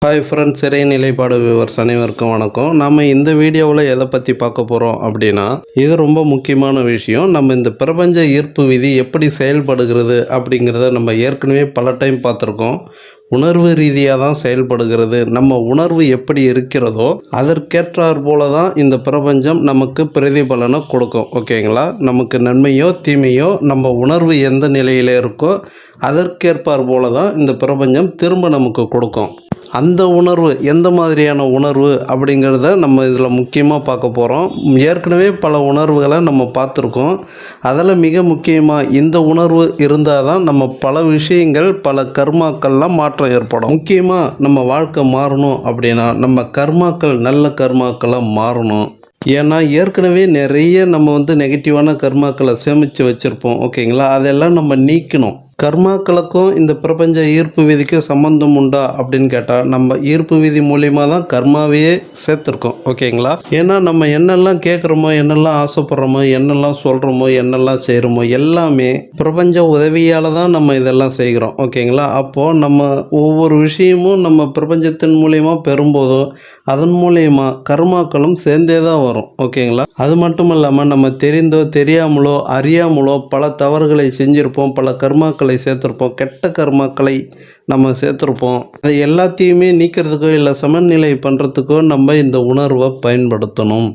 Hi friends, சிறை நிலைப்பாடு viewers அனைவருக்கும் வணக்கம். நம்ம இந்த வீடியோவில் எதை பற்றி பார்க்க போகிறோம் அப்படின்னா, இது ரொம்ப முக்கியமான விஷயம். நம்ம இந்த பிரபஞ்ச ஈர்ப்பு விதி எப்படி செயல்படுகிறது அப்படிங்கிறத நம்ம ஏற்கனவே பல டைம் பார்த்துருக்கோம். உணர்வு ரீதியாக தான் செயல்படுகிறது. நம்ம உணர்வு எப்படி இருக்கிறதோ அதற்கேற்றார் போல தான் இந்த பிரபஞ்சம் நமக்கு பிரதிபலனை கொடுக்கும். ஓகேங்களா? நமக்கு நன்மையோ தீமையோ நம்ம உணர்வு எந்த நிலையில் இருக்கோ அதற்கேற்பார் போல தான் இந்த பிரபஞ்சம் திரும்ப நமக்கு கொடுக்கும். அந்த உணர்வு எந்த மாதிரியான உணர்வு அப்படிங்கிறத நம்ம இதில் முக்கியமாக பார்க்க போகிறோம். ஏற்கனவே பல உணர்வுகளை நம்ம பார்த்துருக்கோம். அதில் மிக முக்கியமாக இந்த உணர்வு இருந்தால் தான் நம்ம பல விஷயங்கள், பல கர்மாக்கள்லாம் மாற்றம் ஏற்படும். முக்கியமாக நம்ம வாழ்க்கை மாறணும் அப்படின்னா நம்ம கர்மாக்கள் நல்ல கர்மாக்களாக மாறணும். ஏன்னா ஏற்கனவே நிறைய நம்ம நெகட்டிவான கர்மாக்களை சேமித்து வச்சுருப்போம். ஓகேங்களா? அதெல்லாம் நம்ம நீக்கணும். கர்மாக்களுக்கும் இந்த பிரபஞ்ச ஈர்ப்பு விதிக்கும் சம்மந்தம் உண்டா அப்படின்னு கேட்டால், நம்ம ஈர்ப்பு விதி மூலியமாக தான் கர்மாவையே சேர்த்துருக்கோம். ஓகேங்களா? ஏன்னா நம்ம என்னெல்லாம் கேட்குறோமோ, என்னெல்லாம் ஆசைப்படுறோமோ, என்னெல்லாம் சொல்கிறோமோ, என்னெல்லாம் செய்கிறோமோ எல்லாமே பிரபஞ்ச உதவியால் தான் நம்ம இதெல்லாம் செய்கிறோம். ஓகேங்களா? அப்போது நம்ம ஒவ்வொரு விஷயமும் நம்ம பிரபஞ்சத்தின் மூலியமாக பெறும்போதும் அதன் மூலயமா கர்மாக்களும் சேர்ந்தே தான் வரும். ஓகேங்களா? அது மட்டும் இல்லாமல் நம்ம தெரிந்தோ தெரியாமலோ அறியாமலோ பல தவறுகளை செஞ்சுருப்போம், பல கர்மாக்களை சேர்த்துருப்போம், கெட்ட கர்மாக்களை நம்ம சேர்த்துருப்போம். அதை எல்லாத்தையுமே நீக்கிறதுக்கோ இல்லை சமநிலை பண்ணுறதுக்கோ நம்ம இந்த உணர்வை பயன்படுத்தணும்.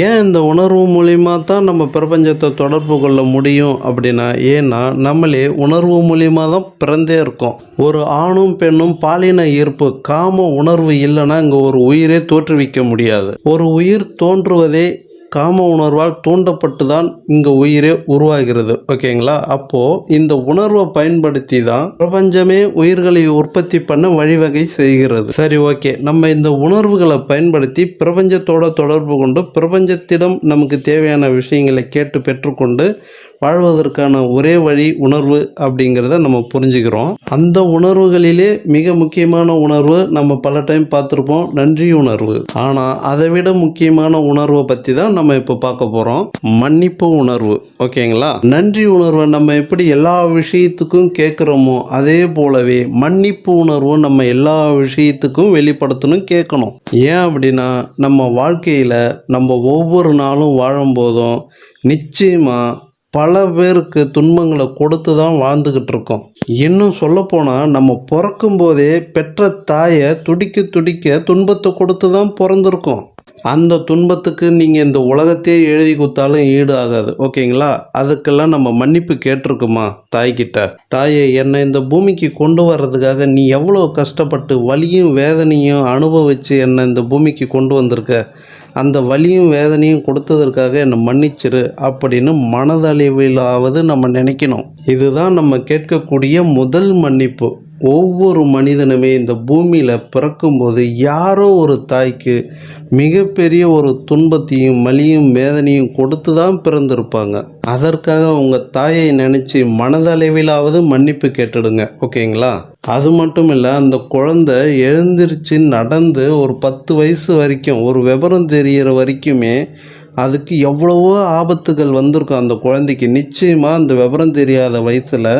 ஏன் இந்த உணர்வு மூலிமா தான் நம்ம பிரபஞ்சத்தை தொடர்பு கொள்ள முடியும் அப்படின்னா, ஏன்னா நம்மளே உணர்வு மூலிமா தான் பிறந்தே இருக்கோம். ஒரு ஆணும் பெண்ணும் பாலின ஈர்ப்பு காம உணர்வு இல்லைன்னா இங்கே ஒரு உயிரே தோற்றுவிக்க முடியாது. ஒரு உயிர் தோன்றுவதே காம உணர்வால் தூண்டப்பட்டு தான் இங்கே உயிரே உருவாகிறது. ஓகேங்களா? அப்போது இந்த உணர்வை பயன்படுத்தி தான் பிரபஞ்சமே உயிர்களை உற்பத்தி பண்ண வழிவகை செய்கிறது. சரி, ஓகே. நம்ம இந்த உணர்வுகளை பயன்படுத்தி பிரபஞ்சத்தோட தொடர்பு கொண்டு பிரபஞ்சத்திடம் நமக்கு தேவையான விஷயங்களை கேட்டு பெற்றுக்கொண்டு வாழ்வதற்கான ஒரே வழி உணர்வு அப்படிங்கிறத நம்ம புரிஞ்சுக்கிறோம். அந்த உணர்வுகளிலே மிக முக்கியமான உணர்வு நம்ம பல டைம் பார்த்துருப்போம், நன்றி உணர்வு. ஆனால் அதை விட முக்கியமான உணர்வை பற்றி தான் நம்ம இப்போ பார்க்க போகிறோம், மன்னிப்பு உணர்வு. ஓகேங்களா? நன்றி உணர்வை நம்ம எப்படி எல்லா விஷயத்துக்கும் கேட்குறோமோ அதே போலவே மன்னிப்பு உணர்வும் நம்ம எல்லா விஷயத்துக்கும் வெளிப்படுத்தணும், கேட்கணும். ஏன் அப்படின்னா நம்ம வாழ்க்கையில் நம்ம ஒவ்வொரு நாளும் வாழும்போதும் நிச்சயமாக பல பேருக்கு துன்பங்களை கொடுத்து தான் வாழ்ந்துக்கிட்டு இருக்கோம். இன்னும் சொல்லப்போனால் நம்ம பிறக்கும் போதே பெற்ற தாயை துடிக்க துடிக்க துன்பத்தை கொடுத்து தான் பிறந்திருக்கோம். அந்த துன்பத்துக்கு நீங்கள் இந்த உலகத்தையே எழுதி கொடுத்தாலும் ஈடு ஆகாது. ஓகேங்களா? அதுக்கெல்லாம் நம்ம மன்னிப்பு கேட்டிருக்குமா தாய்கிட்ட? தாயை, என்னை இந்த பூமிக்கு கொண்டு வர்றதுக்காக நீ எவ்வளோ கஷ்டப்பட்டு வலியும் வேதனையும் அனுபவித்து என்னை இந்த பூமிக்கு கொண்டு வந்திருக்க, அந்த வலியும் வேதனையும் கொடுத்ததற்காக என்னை மன்னிச்சிரு அப்படின்னு மனதளவிலாவது நம்ம நினைக்கணும். இதுதான் நம்ம கேட்கக்கூடிய முதல் மன்னிப்பு. ஒவ்வொரு மனிதனுமே இந்த பூமியில் பிறக்கும்போது யாரோ ஒரு தாய்க்கு மிகப்பெரிய ஒரு துன்பத்தையும் வலியும் வேதனையும் கொடுத்து தான் பிறந்திருப்பாங்க. அதற்காக உங்கள் தாயை நினச்சி மனதளவிலாவது மன்னிப்பு கேட்டுடுங்க. ஓகேங்களா? அது மட்டும் இல்லை, அந்த குழந்தை எழுந்திருச்சு நடந்து ஒரு 10 வயசு வரைக்கும், ஒரு விவரம் தெரிகிற வரைக்குமே அதுக்கு எவ்வளவோ ஆபத்துகள் வந்திருக்கும். அந்த குழந்தைக்கு நிச்சயமாக அந்த விவரம் தெரியாத வயசில்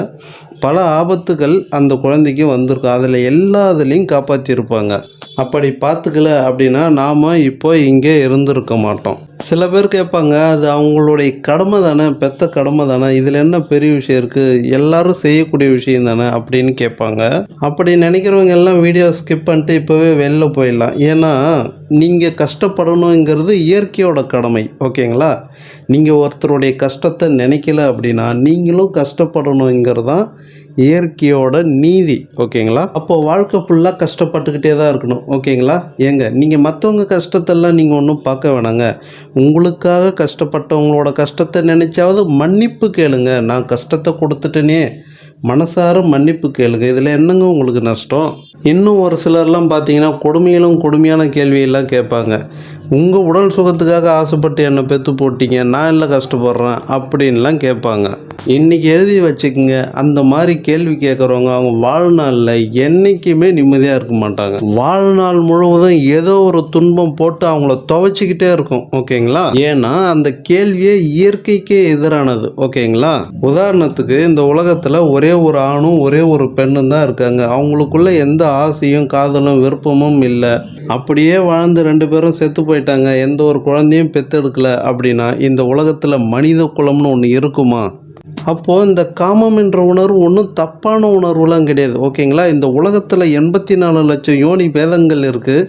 பல ஆபத்துகள் அந்த குழந்தைக்கு வந்திருக்கும். அதில் எல்லாத்துலேயும் காப்பாற்றிருப்பாங்க. அப்படி பார்த்துக்கல அப்படின்னா நாம் இப்போ இங்கே இருந்திருக்க மாட்டோம். சில பேர் கேட்பாங்க, அது அவங்களுடைய கடமை தானே, பெத்த கடமை தானே, இதில் என்ன பெரிய விஷயம் இருக்குது, எல்லாரும் செய்யக்கூடிய விஷயம் தானே அப்படின்னு கேட்பாங்க. அப்படி நினைக்கிறவங்க எல்லாம் வீடியோ ஸ்கிப் பண்ணிட்டு இப்போவே வெளில போயிடலாம். ஏன்னா நீங்கள் கஷ்டப்படணுங்கிறது இயற்கையோட கடமை. ஓகேங்களா? நீங்கள் ஒருத்தருடைய கஷ்டத்தை நினைக்கல அப்படின்னா நீங்களும் கஷ்டப்படணுங்கிறது தான் இயற்கையோட நீதி. ஓகேங்களா? அப்போது வாழ்க்கை ஃபுல்லாக கஷ்டப்பட்டுக்கிட்டே தான் இருக்கணும். ஓகேங்களா? ஏங்க, நீங்கள் மற்றவங்க கஷ்டத்தெல்லாம் நீங்கள் ஒன்றும் பார்க்க வேணாங்க. உங்களுக்காக கஷ்டப்பட்டவங்களோட கஷ்டத்தை நினச்சாவது மன்னிப்பு கேளுங்க. நான் கஷ்டத்தை கொடுத்துட்டேனே, மனசார மன்னிப்பு கேளுங்க. இதில் என்னங்க உங்களுக்கு நஷ்டம்? இன்னும் ஒரு சிலர்லாம் பார்த்தீங்கன்னா கொடுமையிலும் கொடுமையான கேள்வியெல்லாம் கேட்பாங்க. உங்கள் உடல் சுகத்துக்காக ஆசைப்பட்டு என்னை பெற்று போட்டீங்க, நான் இல்லை கஷ்டப்படுறேன் அப்படின்லாம் கேட்பாங்க. இன்றைக்கி எழுதி வச்சுக்கோங்க, அந்த மாதிரி கேள்வி கேட்குறவங்க அவங்க வாழ்நாளில் என்றைக்குமே நிம்மதியாக இருக்க மாட்டாங்க. வாழ்நாள் முழுவதும் ஏதோ ஒரு துன்பம் போட்டு அவங்கள துவைச்சிக்கிட்டே இருக்கும். ஓகேங்களா? ஏன்னா அந்த கேள்வியே இயற்கைக்கே எதிரானது. ஓகேங்களா? உதாரணத்துக்கு இந்த உலகத்தில் ஒரே ஒரு ஆணும் ஒரே ஒரு பெண்ணும் தான் இருக்காங்க. அவங்களுக்குள்ள எந்த ஆசையும் காதலும் விருப்பமும் இல்லை. அப்படியே வாழ்ந்து 2 பேரும் செத்து போயிட்டாங்க, எந்த ஒரு குழந்தையும் பெற்றெடுக்கல அப்படின்னா இந்த உலகத்தில் மனித குலம்னு ஒன்று இருக்குமா? அப்போது இந்த காமம் என்ற உணர்வு ஒன்றும் தப்பான உணர்வுலாம் கிடையாது. ஓகேங்களா? இந்த உலகத்தில் 84 லட்சம் யோனி பேதங்கள் இருக்குது.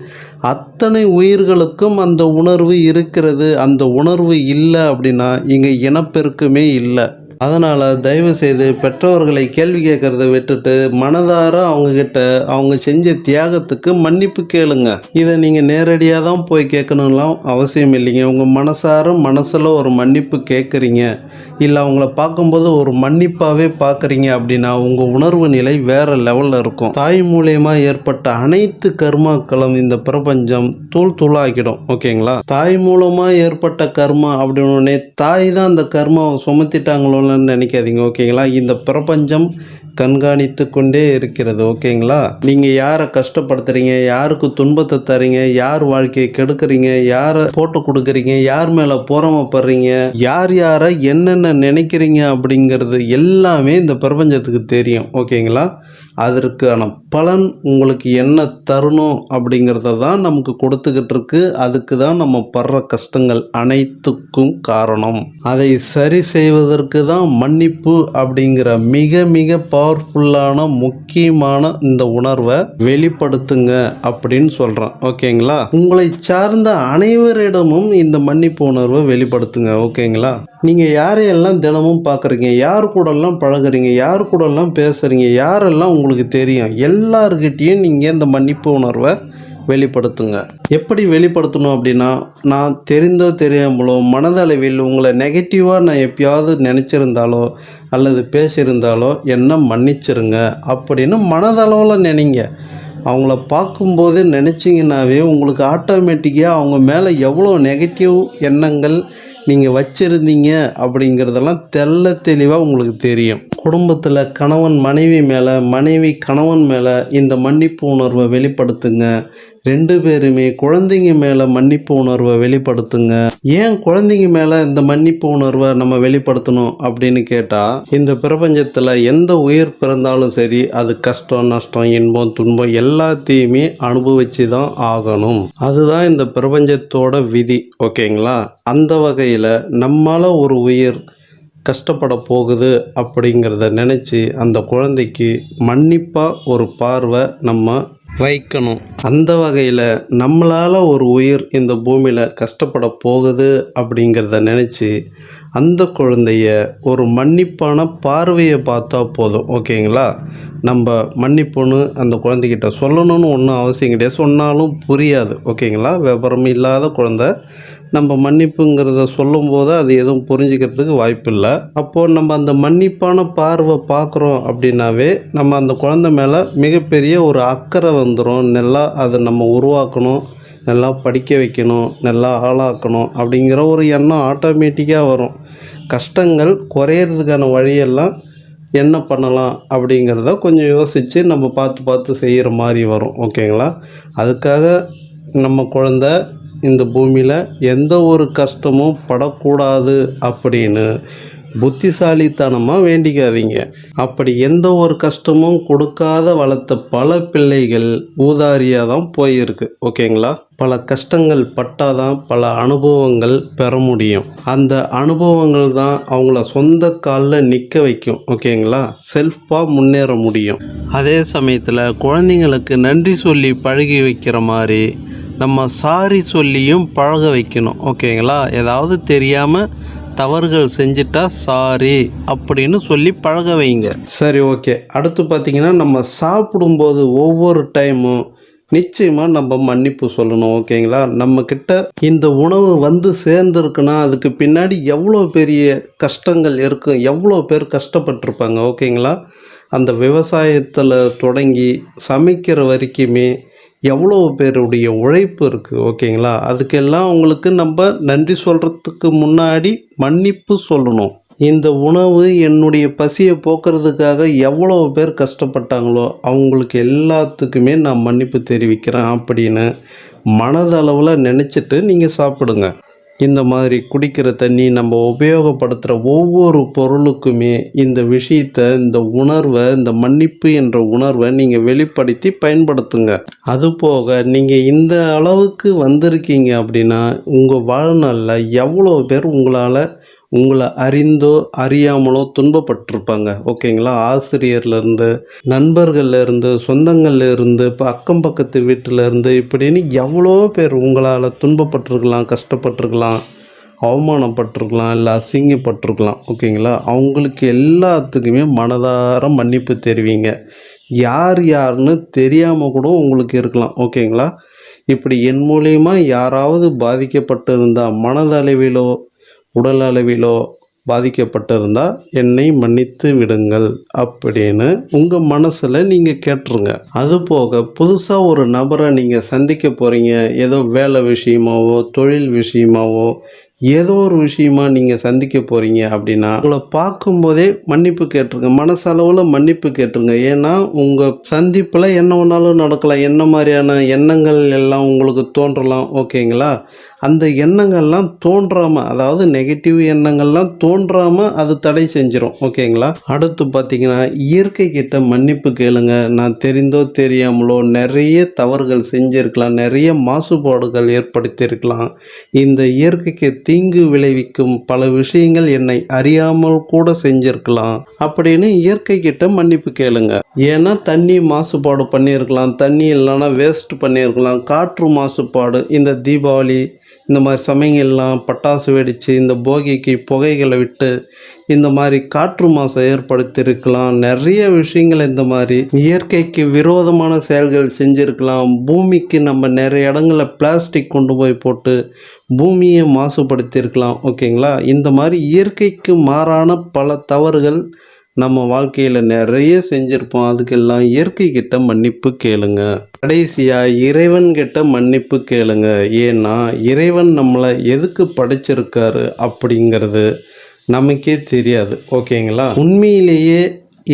அத்தனை உயிர்களுக்கும் அந்த உணர்வு இருக்கிறது. அந்த உணர்வு இல்லை அப்படின்னா இங்கே இனப்பெருக்கமே இல்லை. அதனால் தயவுசெய்து பெற்றோர்களை கேள்வி கேட்குறத விட்டுட்டு மனதார அவங்கக்கிட்ட அவங்க செஞ்ச தியாகத்துக்கு மன்னிப்பு கேளுங்க. இதை நீங்கள் நேரடியாக தான் போய் கேட்கணும்லாம் அவசியம் இல்லைங்க. உங்கள் மனசில் ஒரு மன்னிப்பு கேட்குறீங்க, இல்லை அவங்கள பார்க்கும்போது ஒரு மன்னிப்பாகவே பார்க்குறீங்க அப்படின்னா உங்கள் உணர்வு நிலை வேறு லெவலில் இருக்கும். தாய் மூலியமாக ஏற்பட்ட அனைத்து கர்மாக்களும் இந்த பிரபஞ்சம் தூளாக்கிடும். ஓகேங்களா? தாய் மூலமாக ஏற்பட்ட கர்மா அப்படின்னே தாய் தான் அந்த கர்மாவை சுமத்திட்டாங்களோ நினைக்காதீங்க. ஓகேங்களா? இந்த பிரபஞ்சம் கண்காணித்து கொண்டே இருக்கிறது. ஓகேங்களா? நீங்கள் யாரை கஷ்டப்படுத்துறீங்க, யாருக்கு துன்பத்தை தரீங்க, யார் வாழ்க்கையை கெடுக்கிறீங்க, யாரை போட்டு கொடுக்குறீங்க, யார் மேலே பொறாமைப்படுறீங்க, யாரை என்னென்ன நினைக்கிறீங்க அப்படிங்கிறது எல்லாமே இந்த பிரபஞ்சத்துக்கு தெரியும். ஓகேங்களா? அதற்கான பலன் உங்களுக்கு என்ன தரணும் அப்படிங்கிறத தான் நமக்கு கொடுத்துக்கிட்டு இருக்கு. அதுக்கு தான் நம்ம படுற கஷ்டங்கள் அனைத்துக்கும் காரணம். அதை சரி செய்வதற்கு தான் மன்னிப்பு அப்படிங்கிற மிக மிக பவர்ஃபுல்லான முக்கியமான இந்த உணர்வை வெளிப்படுத்துங்க அப்படின்னு சொல்கிறேன். ஓகேங்களா? உங்களை சார்ந்த அனைவரிடமும் இந்த மன்னிப்பு உணர்வை வெளிப்படுத்துங்க. ஓகேங்களா? நீங்கள் யாரையெல்லாம் தினமும் பார்க்குறீங்க, யார் கூடலாம் பழகுறீங்க, யார் கூடலாம் பேசுகிறீங்க, யாரெல்லாம் உங்களுக்கு தெரியும், எல்லார்கிட்டையும் நீங்கள் இந்த மன்னிப்பு உணர்வை வெளிப்படுத்துங்க. எப்படி வெளிப்படுத்தணும் அப்படின்னா, நான் தெரிந்தோ தெரியாமலோ மனதளவில் உங்களை நெகட்டிவாக நான் எப்பயாவது நினச்சிருந்தாலோ அல்லது பேசியிருந்தாலோ என்ன மன்னிச்சிருங்க அப்படின்னு மனதளவில் நினைங்க. அவங்கள பார்க்கும்போதே நினச்சிங்கன்னாவே உங்களுக்கு ஆட்டோமேட்டிக்காக அவங்க மேலே எவ்வளோ நெகட்டிவ் எண்ணங்கள் நீங்கள் வச்சுருந்தீங்க அப்படிங்கிறதெல்லாம் தெளிவாக உங்களுக்கு தெரியும். குடும்பத்தில் கணவன் மனைவி மேலே, மனைவி கணவன் மேலே இந்த மன்னிப்பு உணர்வை வெளிப்படுத்துங்க. 2 பேருமே குழந்தைங்க மேலே மன்னிப்பு உணர்வை வெளிப்படுத்துங்க. ஏன் குழந்தைங்க மேலே இந்த மன்னிப்பு உணர்வை நம்ம வெளிப்படுத்தணும் அப்படின்னு கேட்டால், இந்த பிரபஞ்சத்தில் எந்த உயிர் பிறந்தாலும் சரி அது கஷ்டம் நஷ்டம் இன்பம் துன்பம் எல்லாத்தையுமே அனுபவிச்சு தான் ஆகணும். அதுதான் இந்த பிரபஞ்சத்தோட விதி. ஓகேங்களா? அந்த வகையில் நம்மால் ஒரு உயிர் கஷ்டப்பட போகுது அப்படிங்கிறத நினச்சி அந்த குழந்தைக்கு மன்னிப்பாக ஒரு பார்வை நம்ம வைக்கணும். அந்த வகையில் நம்மளால் ஒரு உயிர் இந்த பூமியில் கஷ்டப்பட போகுது அப்படிங்கிறத நினச்சி அந்த குழந்தைய ஒரு மன்னிப்பான பார்வையை பார்த்தா போதும். ஓகேங்களா? நம்ம மன்னிப்புன்னு அந்த குழந்தைகிட்ட சொல்லணும்னு ஒன்றும் அவசியம் கிடையாது. சொன்னாலும் புரியாது. ஓகேங்களா? விவரம் இல்லாத குழந்தை நம்ம மன்னிப்புங்கிறத சொல்லும்போது அது எதுவும் புரிஞ்சுக்கிறதுக்கு வாய்ப்பு இல்லை. அப்போது நம்ம அந்த மன்னிப்பான பார்வை பார்க்குறோம் அப்படின்னாவே நம்ம அந்த குழந்தை மேலே மிகப்பெரிய ஒரு அக்கறை வந்துடும். நல்லா அதை நம்ம உருவாக்கணும், நல்லா படிக்க வைக்கணும், நல்லா ஆளாக்கணும் அப்படிங்கிற ஒரு எண்ணம் ஆட்டோமேட்டிக்காக வரும். கஷ்டங்கள் குறையிறதுக்கான வழியெல்லாம் என்ன பண்ணலாம் அப்படிங்கிறத கொஞ்சம் யோசித்து நம்ம பார்த்து செய்கிற மாதிரி வரும். ஓகேங்களா? அதுக்காக நம்ம குழந்தை இந்த பூமியில் எந்த ஒரு கஷ்டமும் படக்கூடாது அப்படின்னு புத்திசாலித்தனமாக வேண்டிக்காதீங்க. அப்படி எந்த ஒரு கஷ்டமும் கொடுக்காத வளர்த்த பல பிள்ளைகள் ஊதாரியாக தான் போயிருக்கு. ஓகேங்களா? பல கஷ்டங்கள் பட்டாதான் பல அனுபவங்கள் பெற முடியும். அந்த அனுபவங்கள் தான் அவங்கள சொந்த காலில் நிற்க வைக்கும். ஓகேங்களா? செல்ஃபாக முன்னேற முடியும். அதே சமயத்தில் குழந்தைங்களுக்கு நன்றி சொல்லி பழகி வைக்கிற மாதிரி நம்ம சாரி சொல்லியும் பழக வைக்கணும். ஓகேங்களா? ஏதாவது தெரியாமல் தவறுகள் செஞ்சிட்டா சாரி அப்படின்னு சொல்லி பழக வைங்க. சரி, ஓகே. அடுத்து பார்த்திங்கன்னா, நம்ம சாப்பிடும்போது ஒவ்வொரு டைமும் நிச்சயமாக நம்ம மன்னிப்பு சொல்லணும். ஓகேங்களா? நம்மக்கிட்ட இந்த உணவு வந்து சேர்ந்துருக்குன்னா அதுக்கு பின்னாடி எவ்வளோ பெரிய கஷ்டங்கள் இருக்கும், எவ்வளோ பேர் கஷ்டப்பட்டிருப்பாங்க. ஓகேங்களா? அந்த விவசாயத்தில் தொடங்கி சமைக்கிற வரைக்குமே எவ்வளோ பேருடைய உழைப்பு இருக்குது. ஓகேங்களா? அதுக்கெல்லாம் உங்களுக்கு நம்ம நன்றி சொல்கிறதுக்கு முன்னாடி மன்னிப்பு சொல்லணும். இந்த உணவு என்னுடைய பசியை போக்குறதுக்காக எவ்வளோ பேர் கஷ்டப்பட்டாங்களோ அவங்களுக்கு எல்லாத்துக்குமே நான் மன்னிப்பு தெரிவிக்கிறேன் அப்படின்னு மனதளவில் நினச்சிட்டு நீங்கள் சாப்பிடுங்க. இந்த மாதிரி குடிக்கிற தண்ணி, நம்ம உபயோகப்படுத்துகிற ஒவ்வொரு பொருளுக்குமே இந்த விஷயத்தை, இந்த உணர்வை, இந்த மன்னிப்பு என்ற உணர்வை நீங்கள் வெளிப்படுத்தி பயன்படுத்துங்க. அதுபோக நீங்கள் இந்த அளவுக்கு வந்திருக்கீங்க அப்படின்னா உங்கள் வாழ்நாளில் எவ்வளோ பேர் உங்களை அறிந்தோ அறியாமலோ துன்பப்பட்டிருப்பாங்க. ஓகேங்களா? ஆசிரியர்லேருந்து, நண்பர்கள்லேருந்து, சொந்தங்கள்லேருந்து, இப்போ அக்கம் பக்கத்து வீட்டிலேருந்து, இப்படின்னு எவ்வளோ பேர் உங்களால் துன்பப்பட்டிருக்கலாம், கஷ்டப்பட்டிருக்கலாம், அவமானப்பட்டிருக்கலாம், இல்லை அசிங்கப்பட்டிருக்கலாம். ஓகேங்களா? அவங்களுக்கு எல்லாத்துக்குமே மனதார மன்னிப்பு தெரிவிங்க. யார் யாருன்னு தெரியாமல் கூட உங்களுக்கு இருக்கலாம். ஓகேங்களா? இப்படி என் மூலியமாக யாராவது பாதிக்கப்பட்டிருந்தால், மனதளவிலோ உடல் அளவிலோ பாதிக்கப்பட்டிருந்தால் என்னை மன்னித்து விடுங்கள் அப்படின்னு உங்கள் மனசில் நீங்கள் கேட்டுருங்க. அதுபோக புதுசாக ஒரு நபரை நீங்கள் சந்திக்க போகிறீங்க, ஏதோ வேலை விஷயமாவோ தொழில் விஷயமாவோ ஏதோ ஒரு விஷயமா நீங்கள் சந்திக்க போகிறீங்க அப்படின்னா உங்களை பார்க்கும்போதே மன்னிப்பு கேட்டுருங்க. மனசளவில் மன்னிப்பு கேட்டுருங்க. ஏன்னா உங்கள் சந்திப்பில் என்ன ஒன்றாலும் நடக்கலாம். என்ன மாதிரியான எண்ணங்கள் எல்லாம் உங்களுக்கு தோன்றலாம். ஓகேங்களா? அந்த எண்ணங்கள்லாம் தோன்றாமல், அதாவது நெகட்டிவ் எண்ணங்கள்லாம் தோன்றாமல் அது தடை செஞ்சிடும். ஓகேங்களா? அடுத்து பார்த்திங்கன்னா, இயற்கை கிட்ட மன்னிப்பு கேளுங்க. நான் தெரிந்தோ தெரியாமலோ நிறைய தவறுகள் செஞ்சுருக்கலாம், நிறைய மாசுபாடுகள் ஏற்படுத்தியிருக்கலாம். இந்த இயற்கைக்கு தீங்கு விளைவிக்கும் பல விஷயங்கள் என்னை அறியாமல் கூட செஞ்சிருக்கலாம் அப்படின்னு இயற்கை கிட்ட மன்னிப்பு கேளுங்க. ஏன்னா தண்ணி மாசுபாடு பண்ணியிருக்கலாம், தண்ணி இல்லைன்னா வேஸ்ட் பண்ணியிருக்கலாம், காற்று மாசுபாடு, இந்த தீபாவளி இந்த மாதிரி சமயங்கள்லாம் பட்டாசு வெடித்து இந்த போகிக்கு புகைகளை விட்டு இந்த மாதிரி காற்று மாசை ஏற்படுத்தியிருக்கலாம். நிறைய விஷயங்கள் இந்த மாதிரி இயற்கைக்கு விரோதமான செயல்கள் செஞ்சுருக்கலாம். பூமிக்கு நம்ம நிறைய இடங்களில் பிளாஸ்டிக் கொண்டு போய் போட்டு பூமியை மாசுபடுத்தியிருக்கலாம். ஓகேங்களா? இந்த மாதிரி இயற்கைக்கு மாறான பல தவறுகள் நம்ம வாழ்க்கையில் நிறைய செஞ்சுருப்போம். அதுக்கெல்லாம் இயற்கை கிட்ட மன்னிப்பு கேளுங்க. கடைசியாக இறைவன்கிட்ட மன்னிப்பு கேளுங்க. ஏன்னா இறைவன் நம்மளை எதுக்கு படைச்சிருக்காரு அப்படிங்கிறது நமக்கே தெரியாது. ஓகேங்களா? உண்மையிலேயே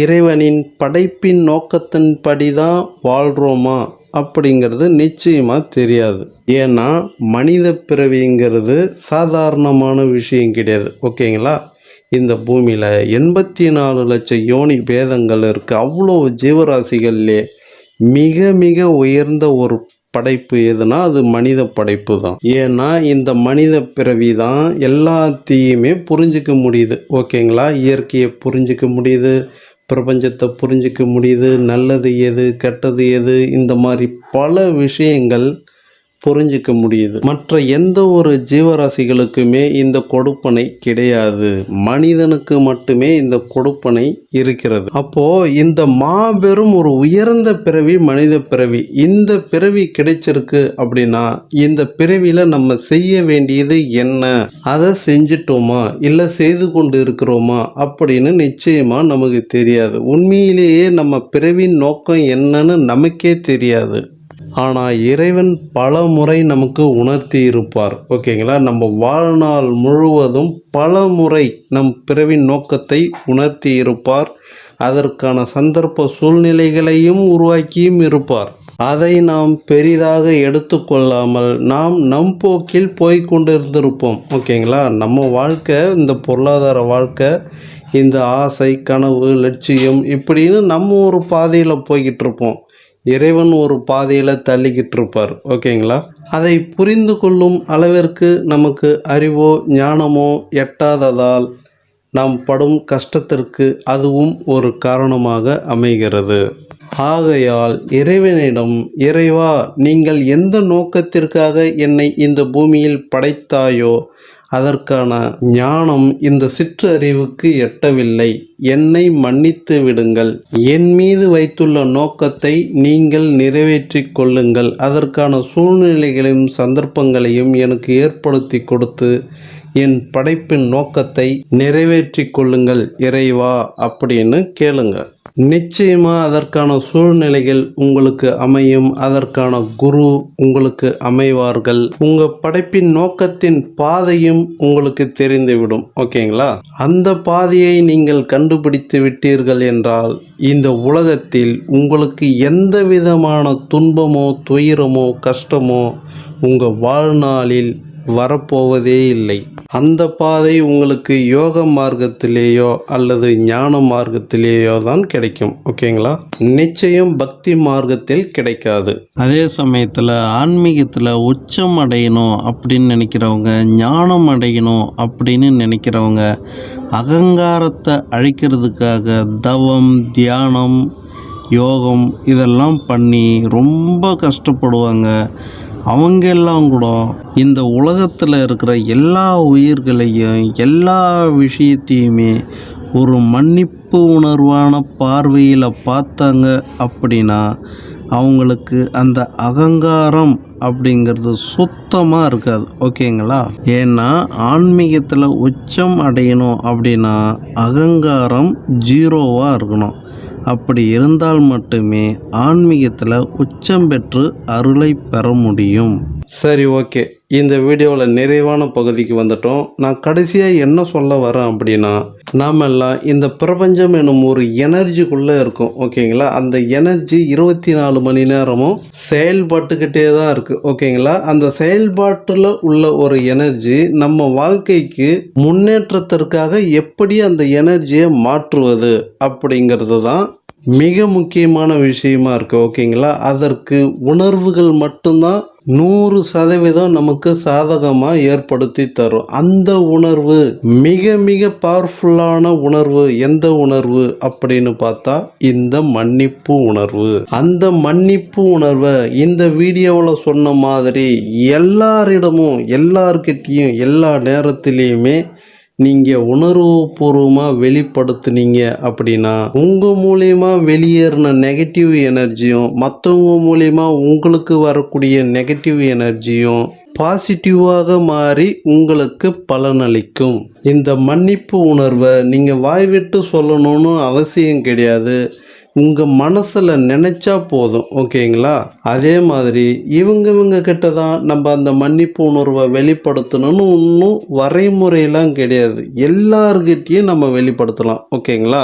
இறைவனின் படைப்பின் நோக்கத்தின்படி தான் வாழ்கிறோமா அப்படிங்கிறது நிச்சயமாக தெரியாது. ஏன்னா மனித பிறவிங்கிறது சாதாரணமான விஷயம் கிடையாது. ஓகேங்களா? இந்த பூமியில் 84 லட்சம் யோனி பேதங்கள் இருக்குது. அவ்வளோ ஜீவராசிகள்லே மிக மிக உயர்ந்த ஒரு படைப்பு எதுனா அது மனித படைப்பு தான். ஏன்னா இந்த மனித பிறவி தான் எல்லாத்தையுமே புரிஞ்சிக்க முடியுது. ஓகேங்களா? இயற்கையை புரிஞ்சிக்க முடியுது, பிரபஞ்சத்தை புரிஞ்சிக்க முடியுது, நல்லது எது கெட்டது எது, இந்த மாதிரி பல விஷயங்கள் புரிஞ்சிக்க முடியுது. மற்ற எந்த ஒரு ஜீவராசிகளுக்குமே இந்த கொடுப்பனை கிடையாது. மனிதனுக்கு மட்டுமே இந்த கொடுப்பனை இருக்கிறது. அப்போ இந்த மாபெரும் ஒரு உயர்ந்த பிறவி மனித பிறவி, இந்த பிறவி கிடைச்சிருக்கு அப்படின்னா இந்த பிறவியில நம்ம செய்ய வேண்டியது என்ன, அதை செஞ்சிட்டோமா இல்லை செய்து கொண்டு இருக்கிறோமா அப்படின்னு நிச்சயமா நமக்கு தெரியாது. உண்மையிலேயே நம்ம பிறவின் நோக்கம் என்னன்னு நமக்கே தெரியாது. ஆனால் இறைவன் பல முறை நமக்கு உணர்த்தி இருப்பார். ஓகேங்களா? நம்ம வாழ்நாள் முழுவதும் பல முறை நம் பிறவின் நோக்கத்தை உணர்த்தி இருப்பார். அதற்கான சந்தர்ப்ப சூழ்நிலைகளையும் உருவாக்கியும் இருப்பார். அதை நாம் பெரிதாக எடுத்துக்கொள்ளாமல் நாம் நம் போக்கில் போய்கொண்டிருந்திருப்போம். ஓகேங்களா? நம்ம வாழ்க்கை, இந்த பொருளாதார வாழ்க்கை, இந்த ஆசை, கனவு, லட்சியம் இப்படின்னு நம்ம ஒரு பாதையில் போய்கிட்டு இருப்போம். இறைவன் ஒரு பாதையில் தள்ளிக்கிட்டு இருப்பார். ஓகேங்களா? அதை புரிந்து கொள்ளும் அளவிற்கு நமக்கு அறிவோ ஞானமோ எட்டாததால் நாம் படும் கஷ்டத்திற்கு அதுவும் ஒரு காரணமாக அமைகிறது. ஆகையால் இறைவனிடம், இறைவா, நீங்கள் எந்த நோக்கத்திற்காக என்னை இந்த பூமியில் படைத்தாயோ அதற்கான ஞானம் இந்த சிற்றறிவுக்கு எட்டவில்லை, என்னை மன்னித்து விடுங்கள். என் மீது வைத்துள்ள நோக்கத்தை நீங்கள் நிறைவேற்றி கொள்ளுங்கள். அதற்கான சூழ்நிலைகளையும் சந்தர்ப்பங்களையும் எனக்கு ஏற்படுத்தி கொடுத்து என் படைப்பின் நோக்கத்தை நிறைவேற்றி கொள்ளுங்கள் இறைவா அப்படின்னு கேளுங்க. நிச்சயமாக அதற்கான சூழ்நிலைகள் உங்களுக்கு அமையும், அதற்கான குரு உங்களுக்கு அமைவார்கள். உங்கள் படைப்பின் நோக்கத்தின் பாதையும் உங்களுக்கு தெரிந்துவிடும். ஓகேங்களா? அந்த பாதையை நீங்கள் கண்டுபிடித்து விட்டீர்கள் என்றால் இந்த உலகத்தில் உங்களுக்கு எந்த விதமான துன்பமோ துயரமோ கஷ்டமோ உங்கள் வாழ்நாளில் வரப்போவதே இல்லை. அந்த பாதை உங்களுக்கு யோக மார்க்கத்திலேயோ அல்லது ஞான மார்க்கத்திலேயோ தான் கிடைக்கும். ஓகேங்களா? நிச்சயம் பக்தி மார்க்கத்தில் கிடைக்காது. அதே சமயத்தில் ஆன்மீகத்தில் உச்சம் அடையணும் அப்படின்னு நினைக்கிறவங்க, ஞானம் அடையணும் அப்படின்னு நினைக்கிறவங்க அகங்காரத்தை அழிக்கிறதுக்காக தவம், தியானம், யோகம் இதெல்லாம் பண்ணி ரொம்ப கஷ்டப்படுவாங்க. அவங்கெல்லாம் கூட இந்த உலகத்தில் இருக்கிற எல்லா உயிர்களையும் எல்லா விஷயத்தையுமே ஒரு மன்னிப்பு உணர்வான பார்வையில் பார்த்தாங்க அப்படின்னா அவங்களுக்கு அந்த அகங்காரம் அப்படிங்கிறது சுத்தமாக இருக்காது. ஓகேங்களா? ஏன்னா ஆன்மீகத்தில் உச்சம் அடையணும் அப்படின்னா அகங்காரம் 0வாக இருக்கணும். அப்படி இருந்தால் மட்டுமே ஆன்மீகத்தில் உச்சம் பெற்று அருளை பெற முடியும். சரி, ஓகே. இந்த வீடியோவில் நிறைவான பகுதிக்கு வந்துட்டோம். நான் கடைசியாக என்ன சொல்ல வரேன் அப்படின்னா, நாமெல்லாம் இந்த பிரபஞ்சம் எனும் ஒரு எனர்ஜிக்குள்ளே இருக்கும். ஓகேங்களா? அந்த எனர்ஜி 24 மணி நேரமும் செயல்பட்டுக்கிட்டே தான் இருக்குது. ஓகேங்களா? அந்த செயல்பாட்டில் உள்ள ஒரு எனர்ஜி நம்ம வாழ்க்கைக்கு முன்னேற்றத்திற்காக எப்படி அந்த எனர்ஜியை மாற்றுவது அப்படிங்கிறது தான் மிக முக்கியமான விஷயமா இருக்குது. ஓகேங்களா? அதற்கு உணர்வுகள் மட்டும்தான் 100% நமக்கு சாதகமாக ஏற்படுத்தி தரும். அந்த உணர்வு மிக மிக பவர்ஃபுல்லான உணர்வு. எந்த உணர்வு அப்படின்னு பார்த்தா இந்த மன்னிப்பு உணர்வு. அந்த மன்னிப்பு உணர்வை இந்த வீடியோவில் சொன்ன மாதிரி எல்லாரிடமும் எல்லார்கிட்டையும் எல்லா நேரத்திலையுமே நீங்கள் உணர்வுபூர்வமாக வெளிப்படுத்துனீங்க அப்படின்னா உங்கள் மூலயமா வெளியேறின நெகட்டிவ் எனர்ஜியும் மற்றவங்க மூலயமா உங்களுக்கு வரக்கூடிய நெகட்டிவ் எனர்ஜியும் பாசிட்டிவாக மாறி உங்களுக்கு பலனளிக்கும். இந்த மன்னிப்பு உணர்வை நீங்கள் வாய்விட்டு சொல்லணும்னு அவசியம் கிடையாது. உங்கள் மனசில் நினச்சா போதும். ஓகேங்களா? அதே மாதிரி இவங்க கிட்ட தான் நம்ம அந்த மன்னிப்பு உணர்வை வெளிப்படுத்தணும்னு ஒன்றும் வரைமுறையெல்லாம் கிடையாது. எல்லார்கிட்டையும் நம்ம வெளிப்படுத்தலாம். ஓகேங்களா?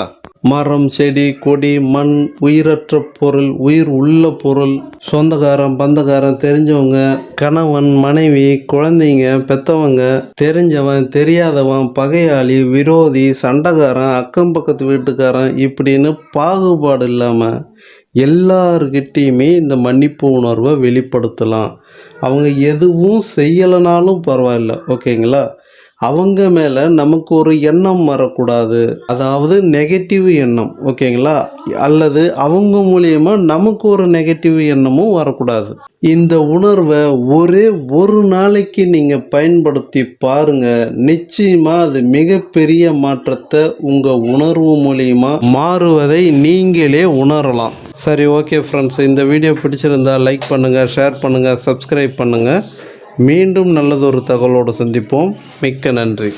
மரம், செடி, கொடி, மண், உயிரற்ற பொருள், உயிர் உள்ள பொருள், சொந்தக்காரன், பந்தக்காரன், தெரிஞ்சவங்க, கணவன், மனைவி, குழந்தைங்க, பெற்றவங்க, தெரிஞ்சவன், தெரியாதவன், பகையாளி, விரோதி, சண்டைக்காரன், அக்கம் பக்கத்து வீட்டுக்காரன் இப்படின்னு பாகுபாடு இல்லாமல் எல்லார்கிட்டையுமே இந்த மன்னிப்பு உணர்வை வெளிப்படுத்தலாம். அவங்க எதுவும் செய்யலைனாலும் பரவாயில்ல. ஓகேங்களா? அவங்க மேலே நமக்கு ஒரு எண்ணம் வரக்கூடாது. அதாவது நெகட்டிவ் எண்ணம். ஓகேங்களா? அல்லது அவங்க மூலியமா நமக்கு ஒரு நெகட்டிவ் எண்ணமும் வரக்கூடாது. இந்த உணர்வை ஒரே ஒரு நாளைக்கு நீங்கள் பயன்படுத்தி பாருங்கள். நிச்சயமாக அது மிகப்பெரிய மாற்றத்தை உங்கள் உணர்வு மூலியமா மாறுவதை நீங்களே உணரலாம். சரி, ஓகே ஃப்ரெண்ட்ஸ். இந்த வீடியோ பிடிச்சிருந்தால் லைக் பண்ணுங்கள், ஷேர் பண்ணுங்கள், சப்ஸ்கிரைப் பண்ணுங்கள். மீண்டும் நல்லதொரு தகவலோடு சந்திப்போம். மிக்க நன்றி.